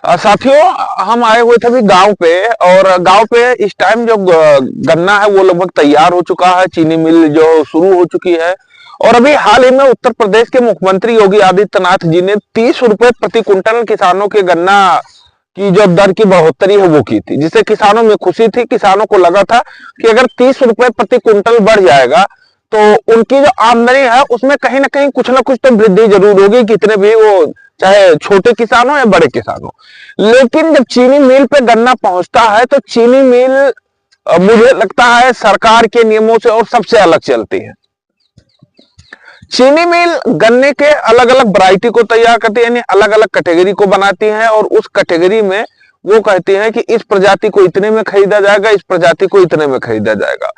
साथियों, हम आए हुए थे अभी गांव पे। और गांव पे इस टाइम जो गन्ना है वो लगभग तैयार हो चुका है, चीनी मिल जो शुरू हो चुकी है। और अभी हाल ही में उत्तर प्रदेश के मुख्यमंत्री योगी आदित्यनाथ जी ने 30 रुपए प्रति क्विंटल किसानों के गन्ना की जो दर की बढ़ोतरी है वो की थी, जिससे किसानों में खुशी थी। किसानों को लगा था कि अगर 30 रुपए प्रति क्विंटल बढ़ जाएगा तो उनकी जो आमदनी है उसमें कहीं ना कुछ तो वृद्धि जरूर होगी, कितने भी वो चाहे छोटे किसान हो या बड़े किसान हो। लेकिन जब चीनी मिल पे गन्ना पहुंचता है तो चीनी मिल मुझे लगता है सरकार के नियमों से और सबसे अलग चलती है। चीनी मिल गन्ने के अलग अलग वैरायटी को तैयार करती है, यानी अलग अलग कैटेगरी को बनाती है, और उस कैटेगरी में वो कहती है कि इस प्रजाति को इतने में खरीदा जाएगा, इस प्रजाति को इतने में खरीदा जाएगा।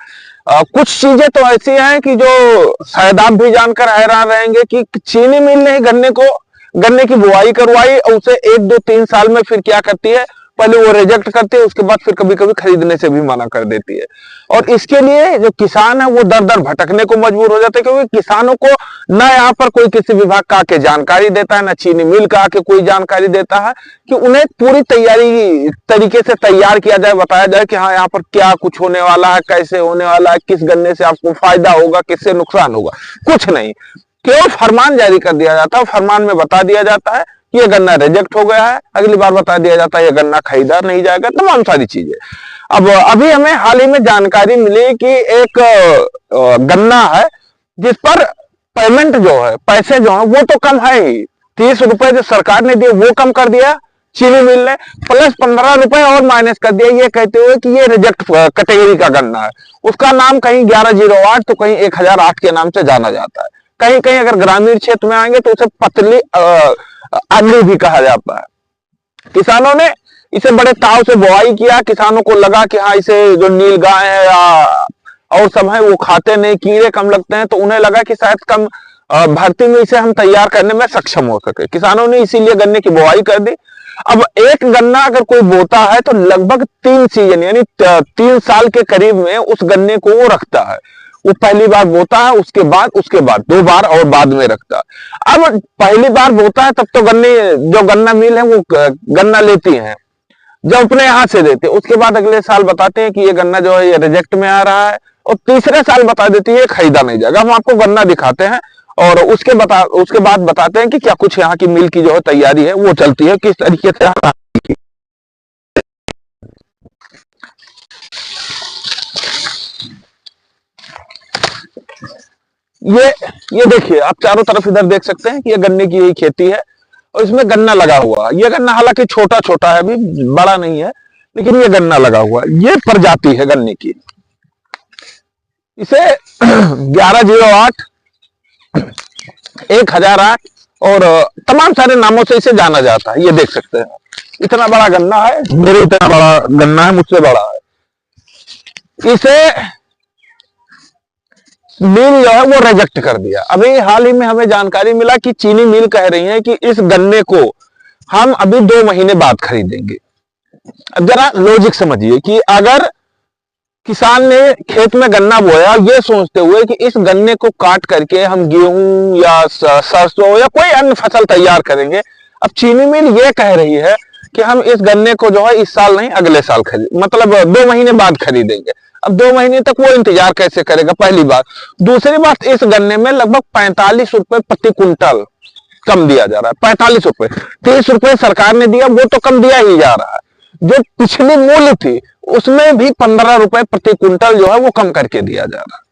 कुछ चीजें तो ऐसी हैं कि जो शायद आप भी जानकर हैरान रहेंगे कि चीनी मिल ने गन्ने की बुआई करवाई और उसे 1 2 3 साल में फिर क्या करती है, पहले वो रिजेक्ट करती है, उसके बाद फिर कभी कभी खरीदने से भी मना कर देती है। और इसके लिए जो किसान है वो दर दर भटकने को मजबूर हो जाते हैं, क्योंकि किसानों को ना यहाँ पर कोई किसी विभाग का आके जानकारी देता है, ना चीनी मिल का आके कोई जानकारी देता है कि उन्हें पूरी तैयारी तरीके से तैयार किया जाए, बताया जाए कि हाँ यहाँ पर क्या कुछ होने वाला है, कैसे होने वाला है, किस गन्ने से आपको फायदा होगा, किससे नुकसान होगा। कुछ नहीं, केवल फरमान जारी कर दिया जाता है। फरमान में बता दिया जाता है कि ये गन्ना रिजेक्ट हो गया है, अगली बार बता दिया जाता है ये गन्ना खरीदा नहीं जाएगा, तमाम सारी चीजें। अब अभी हमें हाल ही में जानकारी मिली कि एक गन्ना है जिस पर पेमेंट जो है, पैसे जो है वो तो कम है ही। 30 रुपए जो सरकार ने दिए वो कम कर दिया चीनी मिल ने, प्लस 15 रुपए और माइनस कर दिया, ये कहते हुए कि ये रिजेक्ट कैटेगरी का गन्ना है। उसका नाम कहीं 1108 तो कहीं 1008 के नाम से जाना जाता है। कहीं कहीं अगर ग्रामीण क्षेत्र में आएंगे तो उसे पतली आंधी भी कहा जाता है। किसानों ने इसे बड़े ताव से बुआई किया। किसानों को लगा कि हाँ इसे जो नील गाय है या और सब है वो खाते नहीं, कीड़े कम लगते हैं, तो उन्हें लगा कि शायद कम भर्ती में इसे हम तैयार करने में सक्षम हो सके। किसानों ने इसीलिए गन्ने की बुआई कर दी। अब एक गन्ना अगर कोई बोता है तो लगभग 3 सीजन यानी 3 साल के करीब में उस गन्ने को वो रखता है। वो पहली बार बोता है, उसके बाद 2 बार और बाद में रखता है। अब पहली बार बोता है तब तो जो गन्ना मिल है वो गन्ना लेती है, जो अपने यहां से देते हैं। उसके बाद अगले साल बताते हैं कि ये गन्ना जो है ये रिजेक्ट में आ रहा है, और तीसरे साल बता देती है खरीदा नहीं जाएगा। हम आपको गन्ना दिखाते हैं और उसके बाद बताते हैं कि क्या कुछ यहाँ की मिल की जो है तैयारी है वो चलती है, किस तरीके से। ये देखिए, आप चारों तरफ इधर देख सकते हैं कि ये गन्ने की यही खेती है और इसमें गन्ना लगा हुआ है। ये गन्ना हालांकि छोटा छोटा है, अभी बड़ा नहीं है, लेकिन ये गन्ना लगा हुआ है। ये प्रजाति है गन्ने की, इसे 1108 1008 और तमाम सारे नामों से इसे जाना जाता है। ये देख सकते हैं, इतना बड़ा गन्ना है, मेरे इतना बड़ा गन्ना है, मुझसे बड़ा है। इसे मिल जो है वो रिजेक्ट कर दिया। अभी हाल ही में हमें जानकारी मिला कि चीनी मिल कह रही है कि इस गन्ने को हम अभी 2 महीने बाद खरीदेंगे। अब जरा लॉजिक समझिए कि अगर किसान ने खेत में गन्ना बोया ये सोचते हुए कि इस गन्ने को काट करके हम गेहूं या सरसों या कोई अन्य फसल तैयार करेंगे, अब चीनी मिल ये कह रही है कि हम इस गन्ने को जो है इस साल नहीं अगले साल मतलब 2 महीने बाद खरीदेंगे। अब 2 महीने तक वो इंतजार कैसे करेगा, पहली बात। दूसरी बात, इस गन्ने में लगभग 45 रुपए प्रति क्विंटल कम दिया जा रहा है। 45 रुपए, 30 रुपए सरकार ने दिया, वो तो कम दिया ही जा रहा है। जो पिछली मूल्य थी उसमें भी 15 रुपए प्रति क्विंटल जो है वो कम करके दिया जा रहा है।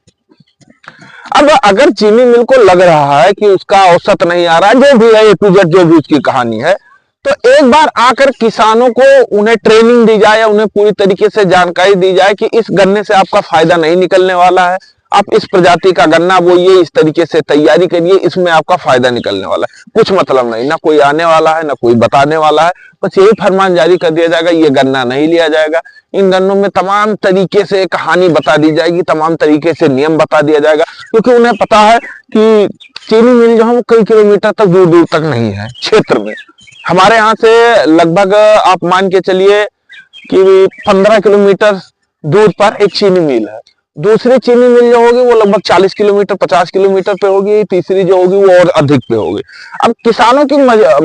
अब अगर चीनी मिल को लग रहा है कि उसका औसत नहीं आ रहा, जो भी है ए टू जेड जो भी उसकी कहानी है, तो एक बार आकर किसानों को उन्हें ट्रेनिंग दी जाए, उन्हें पूरी तरीके से जानकारी दी जाए कि इस गन्ने से आपका फायदा नहीं निकलने वाला है, आप इस प्रजाति का गन्ना बोइए, इस तरीके से तैयारी करिए, इसमें आपका फायदा निकलने वाला है। कुछ मतलब नहीं, ना कोई आने वाला है ना कोई बताने वाला है, बस यही फरमान जारी कर दिया जाएगा ये गन्ना नहीं लिया जाएगा। इन गन्नों में तमाम तरीके से कहानी बता दी जाएगी, तमाम तरीके से नियम बता दिया जाएगा, क्योंकि उन्हें पता है कि चीनी मिल जो है कई किलोमीटर तक दूर दूर तक नहीं है क्षेत्र में। हमारे यहाँ से लगभग आप मान के चलिए कि 15 किलोमीटर दूर पर एक चीनी मिल है, दूसरी चीनी मिल जो होगी वो लगभग 40 किलोमीटर 50 किलोमीटर पे होगी, तीसरी जो होगी वो और अधिक पे होगी। अब किसानों की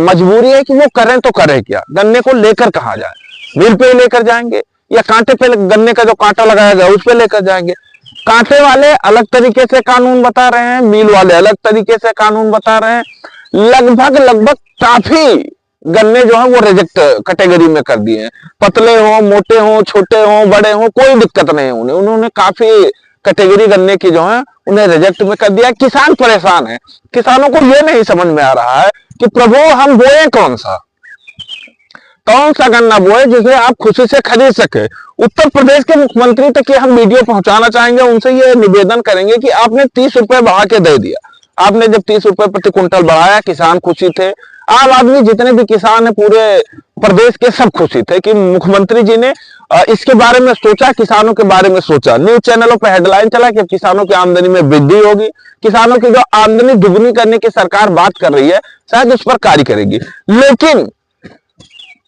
मजबूरी है कि वो करें तो करें क्या, गन्ने को लेकर कहाँ जाए, मिल पे लेकर जाएंगे या कांटे पे, गन्ने का जो कांटा लगाया गया उस पे लेकर जाएंगे। कांटे वाले अलग तरीके से कानून बता रहे हैं, मिल वाले अलग तरीके से कानून बता रहे हैं। लगभग काफी गन्ने जो है वो रिजेक्ट कैटेगरी में कर दिए हैं, पतले हो मोटे हो छोटे हो बड़े हो कोई दिक्कत नहीं है उन्हें, उन्होंने काफी कैटेगरी गन्ने की जो है उन्हें रिजेक्ट में कर दिया। किसान परेशान है, किसानों को ये नहीं समझ में आ रहा है कि प्रभु हम बोए कौन सा गन्ना बोए जिसे आप खुशी से खरीद सके। उत्तर प्रदेश के मुख्यमंत्री तक ये हम वीडियो पहुंचाना चाहेंगे, उनसे ये निवेदन करेंगे कि आपने 30 रुपए बढ़ा के दे दिया, आपने जब 30 रुपए प्रति क्विंटल बढ़ाया किसान खुशी थे, आम आदमी जितने भी किसान है पूरे प्रदेश के सब खुशी थे कि मुख्यमंत्री जी ने इसके बारे में सोचा, किसानों के बारे में सोचा। न्यूज चैनलों पर हेडलाइन चला कि किसानों की आमदनी में वृद्धि होगी, किसानों की जो आमदनी दुगनी करने की सरकार बात कर रही है शायद उस पर कार्य करेगी। लेकिन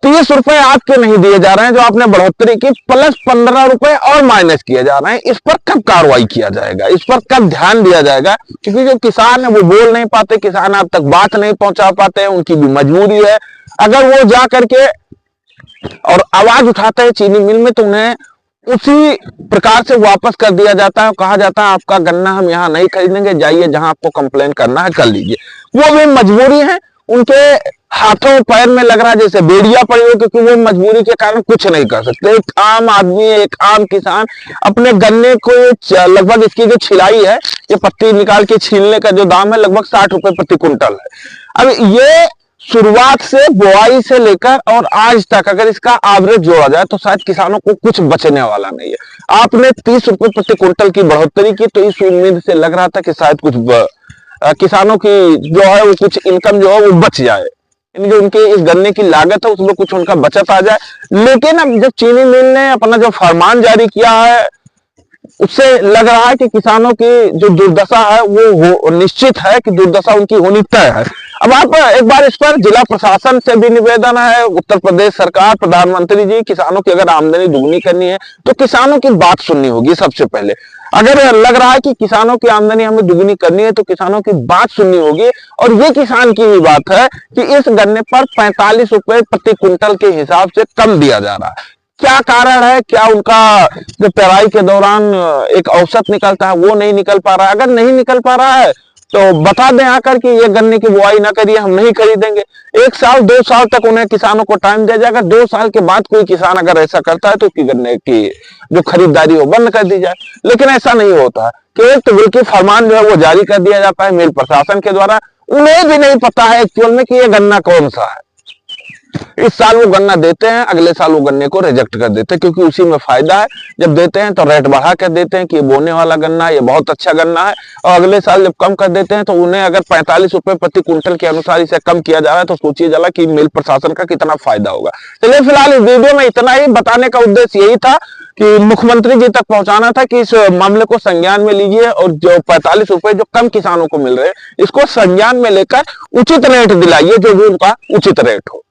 30 रुपए आपके नहीं दिए जा रहे हैं जो आपने बढ़ोतरी की, प्लस 15 रुपए और माइनस किए जा रहे हैं। इस पर कब कार्रवाई किया जाएगा, इस पर कब ध्यान दिया जाएगा? क्योंकि जो किसान है वो बोल नहीं पाते, किसान आप तक बात नहीं पहुंचा पाते हैं, उनकी भी मजबूरी है। अगर वो जा करके और आवाज उठाते हैं चीनी मिल में तो उन्हें उसी प्रकार से वापस कर दिया जाता है, कहा जाता है आपका गन्ना हम यहाँ नहीं खरीदेंगे, जाइए जहां आपको कंप्लेन करना है कर लीजिए। वो भी मजबूरी है, उनके हाथों पैर में लग रहा है जैसे बेड़िया पड़ी हो, क्योंकि वो मजबूरी के कारण कुछ नहीं कर सकते। एक आम आदमी, एक आम किसान अपने गन्ने को लगभग इसकी जो छिलाई है, ये पत्ती निकाल के छीलने का जो दाम है लगभग 60 रुपए प्रति क्विंटल है। अब ये शुरुआत से बुआई से लेकर और आज तक अगर इसका एवरेज जोड़ा जाए तो शायद किसानों को कुछ बचने वाला नहीं है। आपने 30 रुपए प्रति क्विंटल की बढ़ोतरी की तो इस उम्मीद से लग रहा था कि शायद कुछ किसानों की जो है वो कुछ इनकम जो है वो बच जाए, जो उनके इस गन्ने की लागत है उसमें कुछ उनका बचत आ जाए। लेकिन अब जब चीनी मिल ने अपना जो फरमान जारी किया है उससे लग रहा है कि किसानों की जो दुर्दशा है वो निश्चित है कि दुर्दशा उनकी होनी तय है। अब आप एक बार इस पर जिला प्रशासन से भी निवेदन है, उत्तर प्रदेश सरकार, प्रधानमंत्री जी, किसानों की अगर आमदनी दुगनी करनी है तो किसानों की बात सुननी होगी सबसे पहले। अगर लग रहा है कि किसानों की आमदनी हमें दुगनी करनी है तो किसानों की बात सुननी होगी। और ये किसान की भी बात है कि इस गन्ने पर 45 रुपए प्रति क्विंटल के हिसाब से कम दिया जा रहा है। क्या कारण है, क्या उनका जो पेराई के दौरान एक औसत निकलता है वो नहीं निकल पा रहा है? अगर नहीं निकल पा रहा है तो बता दें आकर कि ये गन्ने की बुआई ना करिए, हम नहीं खरीदेंगे। 1 साल 2 साल तक उन्हें किसानों को टाइम दिया जाएगा, 2 साल के बाद कोई किसान अगर ऐसा करता है तो उसकी गन्ने की जो खरीदारी हो बंद कर दी जाए। लेकिन ऐसा नहीं होता, केवल तो बिल्कुल फरमान जो है वो जारी कर दिया जाता है मिल प्रशासन के द्वारा। उन्हें भी नहीं पता है एक्चुअल में कि ये गन्ना कौन सा है। इस साल वो गन्ना देते हैं, अगले साल वो गन्ने को रिजेक्ट कर देते हैं, क्योंकि उसी में फायदा है। जब देते हैं तो रेट बढ़ा कर देते हैं कि ये बोने वाला गन्ना है, ये बहुत अच्छा गन्ना है, और अगले साल जब कम कर देते हैं तो उन्हें अगर 45 रुपए प्रति क्विंटल के अनुसार इसे कम किया जा रहा है तो सोचिए जरा कि मिल प्रशासन का कितना फायदा होगा। चलिए फिलहाल इस वीडियो में इतना ही, बताने का उद्देश्य यही था कि मुख्यमंत्री जी तक पहुंचाना था कि इस मामले को संज्ञान में लीजिए और जो 45 रुपए जो कम किसानों को मिल रहे हैं इसको संज्ञान में लेकर उचित रेट दिलाइए, जो भी उनका उचित रेट हो।